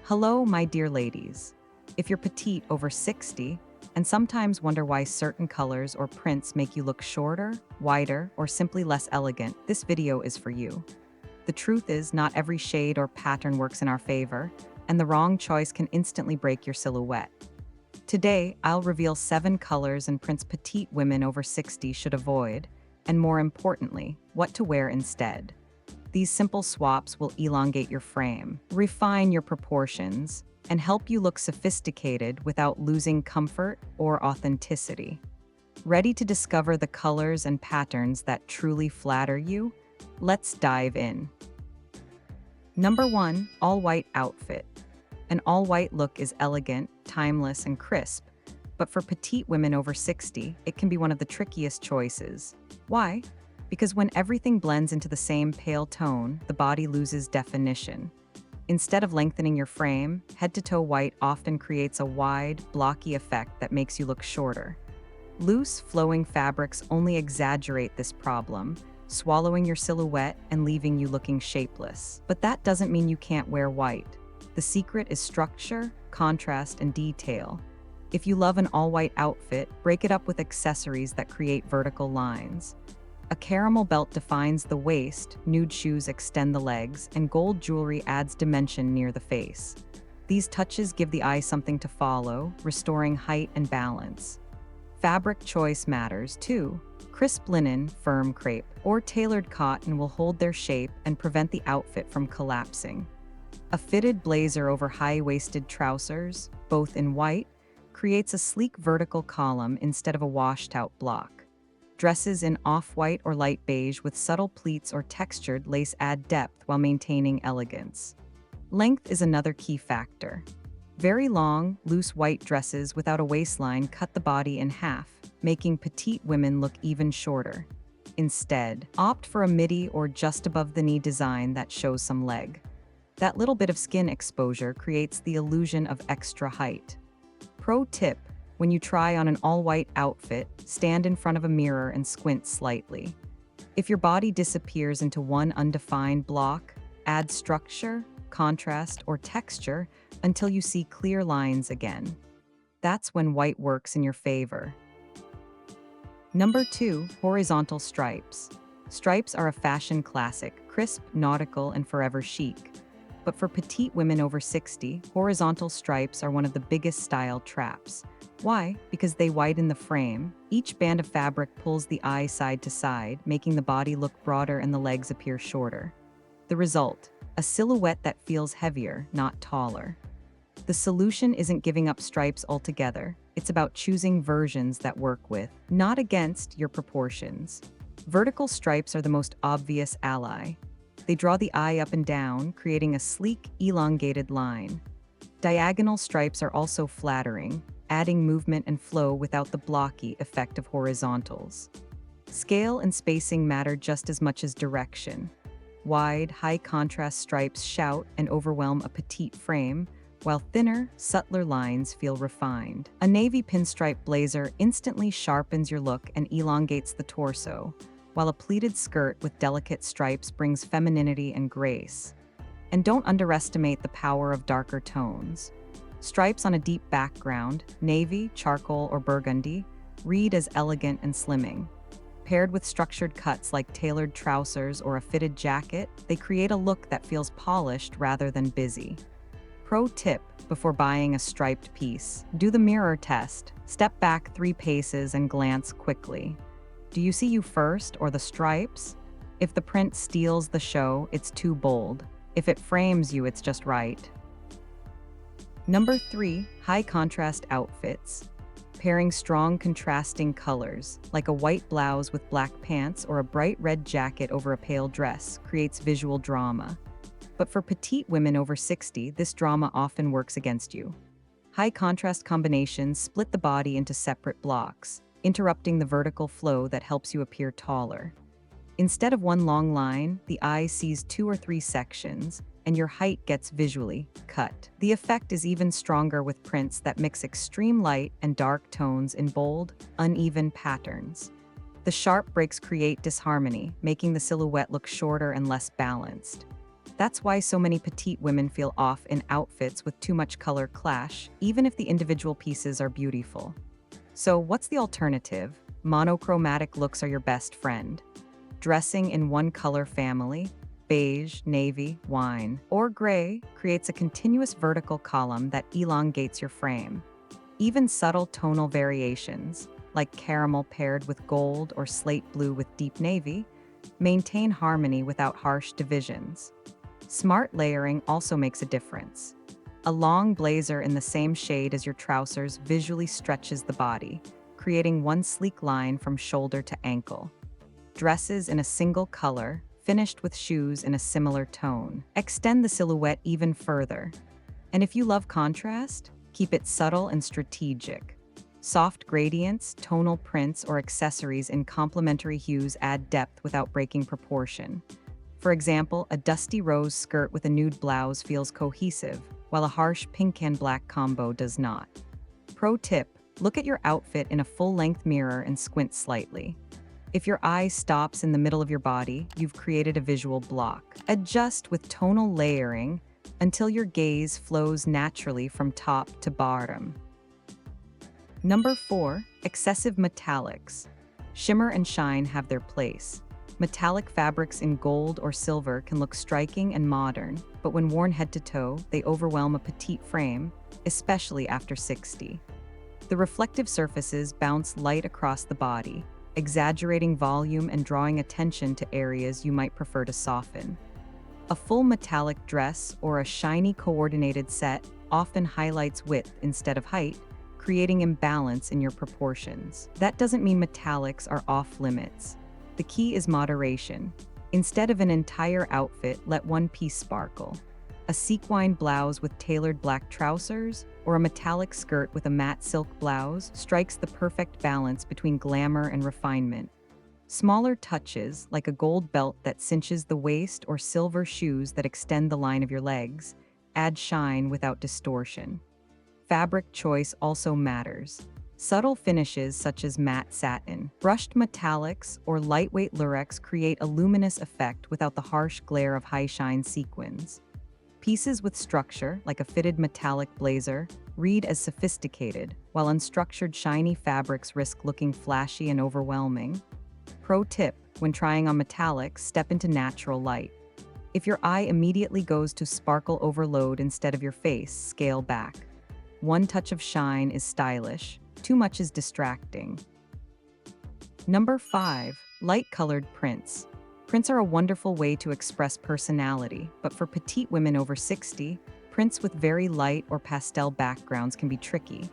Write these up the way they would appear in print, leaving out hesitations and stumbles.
Hello, my dear ladies. If you're petite over 60 and sometimes wonder why certain colors or prints make you look shorter, wider, or simply less elegant, this video is for you. The truth is, not every shade or pattern works in our favor, and the wrong choice can instantly break your silhouette. Today, I'll reveal 7 colors and prints petite women over 60 should avoid, and more importantly, what to wear instead. These simple swaps will elongate your frame, refine your proportions, and help you look sophisticated without losing comfort or authenticity. Ready to discover the colors and patterns that truly flatter you? Let's dive in. Number 1, all-white outfit. An all-white look is elegant, timeless, and crisp, but for petite women over 60, it can be one of the trickiest choices. Why? Because when everything blends into the same pale tone, the body loses definition. Instead of lengthening your frame, head-to-toe white often creates a wide, blocky effect that makes you look shorter. Loose, flowing fabrics only exaggerate this problem, swallowing your silhouette and leaving you looking shapeless. But that doesn't mean you can't wear white. The secret is structure, contrast, and detail. If you love an all-white outfit, break it up with accessories that create vertical lines. A caramel belt defines the waist, nude shoes extend the legs, and gold jewelry adds dimension near the face. These touches give the eye something to follow, restoring height and balance. Fabric choice matters, too. Crisp linen, firm crepe, or tailored cotton will hold their shape and prevent the outfit from collapsing. A fitted blazer over high-waisted trousers, both in white, creates a sleek vertical column instead of a washed-out block. Dresses in off-white or light beige with subtle pleats or textured lace add depth while maintaining elegance. Length is another key factor. Very long, loose white dresses without a waistline cut the body in half, making petite women look even shorter. Instead, opt for a midi or just above the knee design that shows some leg. That little bit of skin exposure creates the illusion of extra height. Pro tip: when you try on an all-white outfit, stand in front of a mirror and squint slightly. If your body disappears into one undefined block, add structure, contrast, or texture until you see clear lines again. That's when white works in your favor. Number 2, horizontal stripes. Stripes are a fashion classic, crisp, nautical, and forever chic. But for petite women over 60, horizontal stripes are one of the biggest style traps. Why? Because they widen the frame. Each band of fabric pulls the eye side to side, making the body look broader and the legs appear shorter. The result? A silhouette that feels heavier, not taller. The solution isn't giving up stripes altogether. It's about choosing versions that work with, not against, your proportions. Vertical stripes are the most obvious ally. They draw the eye up and down, creating a sleek, elongated line. Diagonal stripes are also flattering, adding movement and flow without the blocky effect of horizontals. Scale and spacing matter just as much as direction. Wide, high-contrast stripes shout and overwhelm a petite frame, while thinner, subtler lines feel refined. A navy pinstripe blazer instantly sharpens your look and elongates the torso, while a pleated skirt with delicate stripes brings femininity and grace. And don't underestimate the power of darker tones. Stripes on a deep background, navy, charcoal, or burgundy, read as elegant and slimming. Paired with structured cuts like tailored trousers or a fitted jacket, they create a look that feels polished rather than busy. Pro tip: before buying a striped piece, do the mirror test. Step back 3 paces and glance quickly. Do you see you first or the stripes? If the print steals the show, it's too bold. If it frames you, it's just right. Number 3, high-contrast outfits. Pairing strong contrasting colors, like a white blouse with black pants or a bright red jacket over a pale dress, creates visual drama. But for petite women over 60, this drama often works against you. High-contrast combinations split the body into separate blocks, interrupting the vertical flow that helps you appear taller. Instead of one long line, the eye sees 2 or 3 sections, and your height gets visually cut. The effect is even stronger with prints that mix extreme light and dark tones in bold, uneven patterns. The sharp breaks create disharmony, making the silhouette look shorter and less balanced. That's why so many petite women feel off in outfits with too much color clash, even if the individual pieces are beautiful. So, what's the alternative? Monochromatic looks are your best friend. Dressing in one color family, beige, navy, wine, or gray, creates a continuous vertical column that elongates your frame. Even subtle tonal variations, like caramel paired with gold or slate blue with deep navy, maintain harmony without harsh divisions. Smart layering also makes a difference. A long blazer in the same shade as your trousers visually stretches the body, creating one sleek line from shoulder to ankle. Dresses in a single color, finished with shoes in a similar tone, extend the silhouette even further. And if you love contrast, keep it subtle and strategic. Soft gradients, tonal prints, or accessories in complementary hues add depth without breaking proportion. For example, a dusty rose skirt with a nude blouse feels cohesive, while a harsh pink and black combo does not. Pro tip: look at your outfit in a full-length mirror and squint slightly. If your eye stops in the middle of your body, you've created a visual block. Adjust with tonal layering until your gaze flows naturally from top to bottom. Number 4. Excessive metallics. Shimmer and shine have their place. Metallic fabrics in gold or silver can look striking and modern, but when worn head to toe, they overwhelm a petite frame, especially after 60. The reflective surfaces bounce light across the body, exaggerating volume and drawing attention to areas you might prefer to soften. A full metallic dress or a shiny coordinated set often highlights width instead of height, creating imbalance in your proportions. That doesn't mean metallics are off limits. The key is moderation. Instead of an entire outfit, let one piece sparkle. A sequin blouse with tailored black trousers or a metallic skirt with a matte silk blouse strikes the perfect balance between glamour and refinement. Smaller touches, like a gold belt that cinches the waist or silver shoes that extend the line of your legs, add shine without distortion. Fabric choice also matters. Subtle finishes such as matte satin, brushed metallics, or lightweight lurex create a luminous effect without the harsh glare of high-shine sequins. Pieces with structure, like a fitted metallic blazer, read as sophisticated, while unstructured shiny fabrics risk looking flashy and overwhelming. Pro tip: when trying on metallics, step into natural light. If your eye immediately goes to sparkle overload instead of your face, scale back. One touch of shine is stylish, too much is distracting. Number 5. Light-colored prints. Prints are a wonderful way to express personality, but for petite women over 60, prints with very light or pastel backgrounds can be tricky.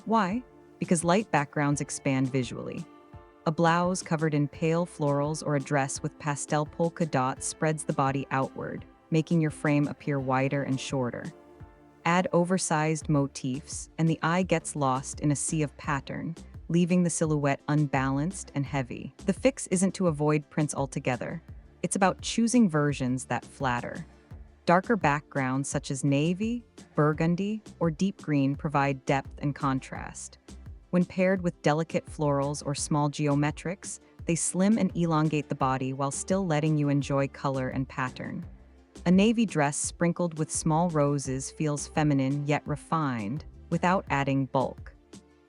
Why? Because light backgrounds expand visually. A blouse covered in pale florals or a dress with pastel polka dots spreads the body outward, making your frame appear wider and shorter. Add oversized motifs, and the eye gets lost in a sea of pattern, leaving the silhouette unbalanced and heavy. The fix isn't to avoid prints altogether. It's about choosing versions that flatter. Darker backgrounds such as navy, burgundy, or deep green provide depth and contrast. When paired with delicate florals or small geometrics, they slim and elongate the body while still letting you enjoy color and pattern. A navy dress sprinkled with small roses feels feminine yet refined, without adding bulk.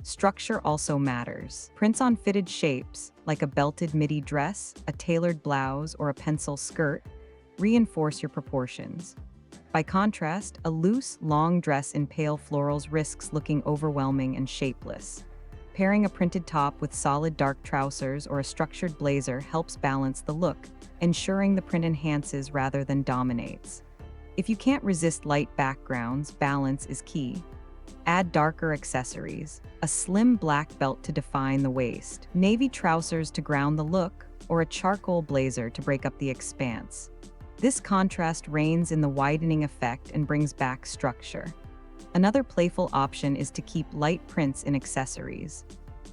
Structure also matters. Prints on fitted shapes, like a belted midi dress, a tailored blouse, or a pencil skirt, reinforce your proportions. By contrast, a loose, long dress in pale florals risks looking overwhelming and shapeless. Pairing a printed top with solid dark trousers or a structured blazer helps balance the look, ensuring the print enhances rather than dominates. If you can't resist light backgrounds, balance is key. Add darker accessories, a slim black belt to define the waist, navy trousers to ground the look, or a charcoal blazer to break up the expanse. This contrast reigns in the widening effect and brings back structure. Another playful option is to keep light prints in accessories.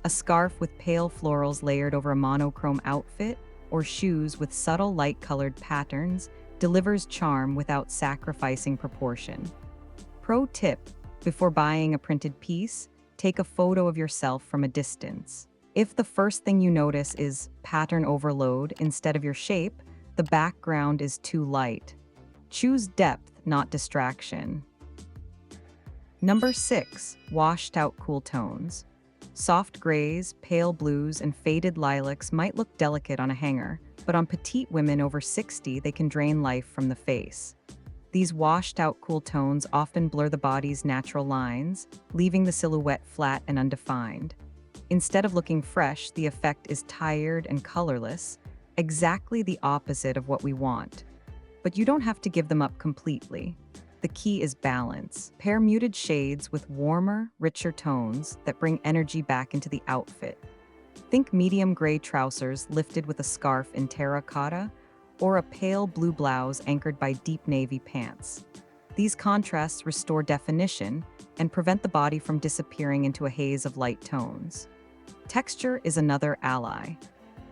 A scarf with pale florals layered over a monochrome outfit, or shoes with subtle light-colored patterns, delivers charm without sacrificing proportion. Pro tip: before buying a printed piece, take a photo of yourself from a distance. If the first thing you notice is pattern overload instead of your shape, the background is too light. Choose depth, not distraction. Number 6. Washed out cool tones. Soft grays, pale blues, and faded lilacs might look delicate on a hanger, but on petite women over 60, they can drain life from the face. These washed-out cool tones often blur the body's natural lines, leaving the silhouette flat and undefined. Instead of looking fresh, the effect is tired and colorless, exactly the opposite of what we want. But you don't have to give them up completely. The key is balance. Pair muted shades with warmer, richer tones that bring energy back into the outfit. Think medium gray trousers lifted with a scarf in terracotta, or a pale blue blouse anchored by deep navy pants. These contrasts restore definition and prevent the body from disappearing into a haze of light tones. Texture is another ally.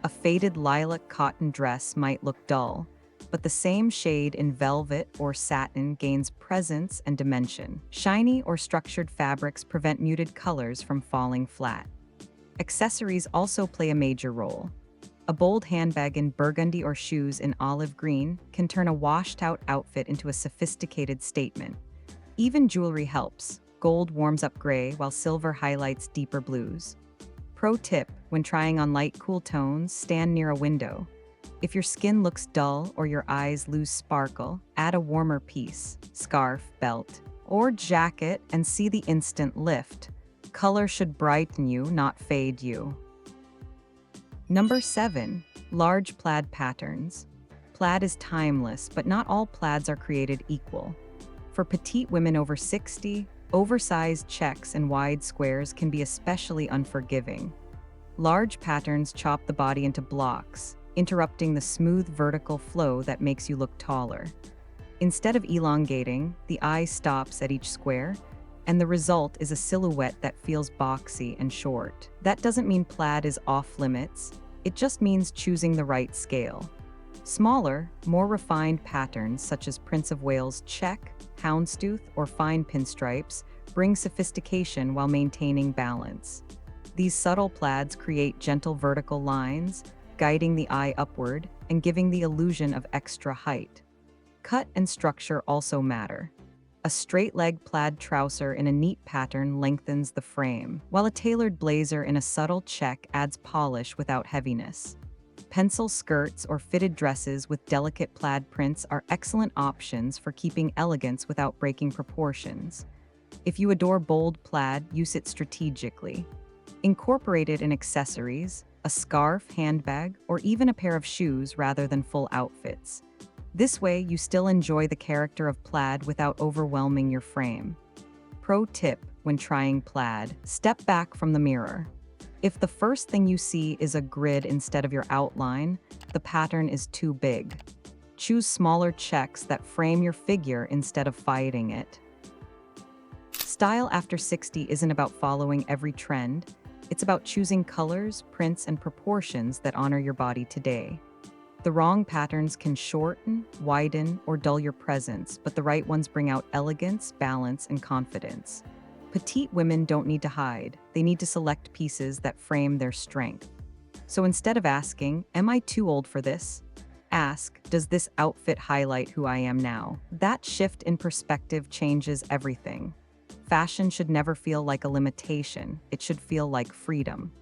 A faded lilac cotton dress might look dull, but the same shade in velvet or satin gains presence and dimension. Shiny or structured fabrics prevent muted colors from falling flat. Accessories also play a major role. A bold handbag in burgundy or shoes in olive green can turn a washed-out outfit into a sophisticated statement. Even jewelry helps. Gold warms up gray while silver highlights deeper blues. Pro tip: when trying on light, cool tones, stand near a window. If your skin looks dull or your eyes lose sparkle, add a warmer piece, scarf, belt, or jacket and see the instant lift. Color should brighten you, not fade you. Number 7. Large plaid patterns. Plaid is timeless, but not all plaids are created equal. For petite women over 60, oversized checks and wide squares can be especially unforgiving. Large patterns chop the body into blocks, interrupting the smooth vertical flow that makes you look taller. Instead of elongating, the eye stops at each square, and the result is a silhouette that feels boxy and short. That doesn't mean plaid is off limits, it just means choosing the right scale. Smaller, more refined patterns such as Prince of Wales check, houndstooth, or fine pinstripes bring sophistication while maintaining balance. These subtle plaids create gentle vertical lines, guiding the eye upward and giving the illusion of extra height. Cut and structure also matter. A straight-leg plaid trouser in a neat pattern lengthens the frame, while a tailored blazer in a subtle check adds polish without heaviness. Pencil skirts or fitted dresses with delicate plaid prints are excellent options for keeping elegance without breaking proportions. If you adore bold plaid, use it strategically. Incorporate it in accessories, a scarf, handbag, or even a pair of shoes rather than full outfits. This way, you still enjoy the character of plaid without overwhelming your frame. Pro tip: when trying plaid, step back from the mirror. If the first thing you see is a grid instead of your outline, the pattern is too big. Choose smaller checks that frame your figure instead of fighting it. Style after 60 isn't about following every trend. It's about choosing colors, prints, and proportions that honor your body today. The wrong patterns can shorten, widen, or dull your presence, but the right ones bring out elegance, balance, and confidence. Petite women don't need to hide. They need to select pieces that frame their strength. So instead of asking, "Am I too old for this?" ask, "Does this outfit highlight who I am now?" That shift in perspective changes everything. Fashion should never feel like a limitation. It should feel like freedom.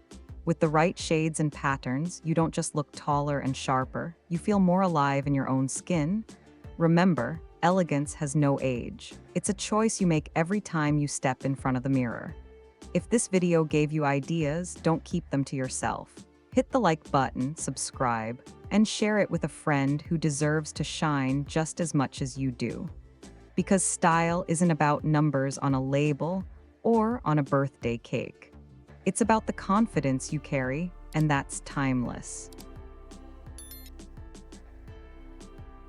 With the right shades and patterns, you don't just look taller and sharper, you feel more alive in your own skin. Remember, elegance has no age. It's a choice you make every time you step in front of the mirror. If this video gave you ideas, don't keep them to yourself. Hit the like button, subscribe, and share it with a friend who deserves to shine just as much as you do. Because style isn't about numbers on a label or on a birthday cake. It's about the confidence you carry, and that's timeless.